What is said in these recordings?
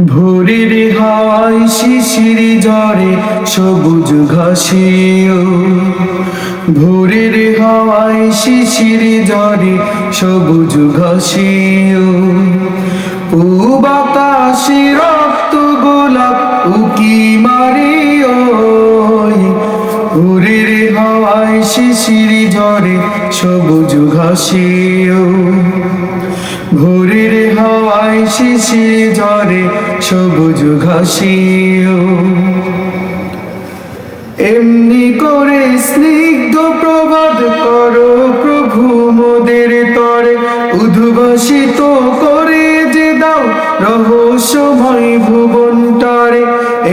ভোরের হাওয়ায় শিশির ঝরে সবুজ ঘাসেও, ভোরের হাওয়ায় শিশির ঝরে সবুজ ঘাসেও, পূব আকাশে রক্ত গোলাপ উকি মারে ওই, ভোরের হাওয়ায় শিশির ঝরে সবুজ ঘাসেও, ভোরের হাওয়ায় শিশির ঝরে সবুজ ঘাসেও। এমনি করে স্নিগ্ধ প্রভাত করো প্রভু মোদের তরে, উদ্ভাসিত করে যে দাও রহস্যময় ভুবনটারে।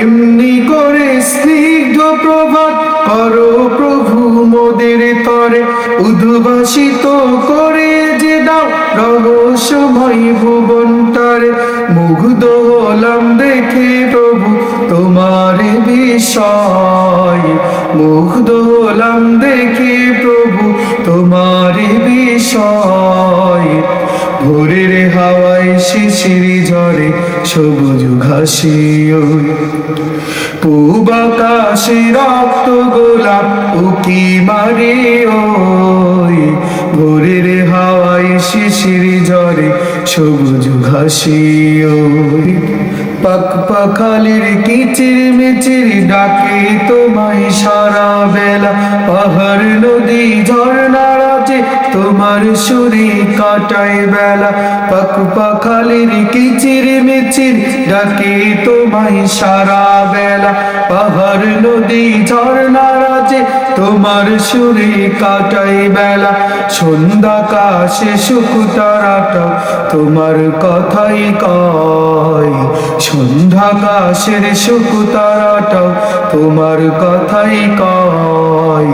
এমনি করে স্নিগ্ধ প্রভাত করো প্রভু মোদের তরে, উদ্ভাসিত করে যে দাও রহস্যময় ভুবনটারে। মুগ্ধ হলাম দেখে প্রভু তোমার বিষয়, মুগ্ধ হলাম দেখে প্রভু তোমার বিষয়। ভোরের হাওয়ায় শিশির ঝরে সবুজ ঘাসেও, পূব আকাশে রক্ত গোলাপ উকি মারে ওই, ভোরের হাওয়ায় শিশির ঝরে সবুজ ঘাসেও। পাক পাখালির কিচির মিচির ডাকে তোমায় সারা বেলা, পাহাড় নদী ঝর্ণার আছে তোমার সুরে কাটায় বেলা। পাক পাখালির কিচির মিচির ডাকে তোমায় সারা বেলা, পাহাড় নদী ঝর্ণার আছে তোমার সুরে কাটায় বেলা। সন্ধ্যাকাশে শুকতারাটাও তোমার কথাই কয়, সন্ধ্যাকাশের শুকতারাটাও তোমার কথাই কয়।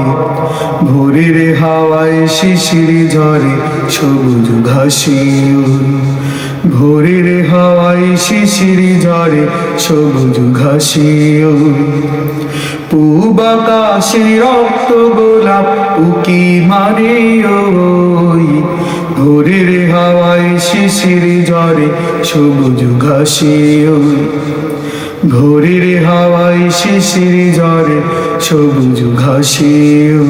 ভোরের হাওয়ায় শিশির ঝরে সবুজ ঘাসেও, ভোরের হাওয়ায় শিশির ঝরে সবুজ ঘাসেও, পূব আকাশে রক্ত গোলাপ উকি মারে ওই, ভোরের হাওয়ায় শিশির ঝরে সবুজ ঘাসেও, ভোরের হাওয়ায় শিশির ঝরে সবুজ ঘাসেও।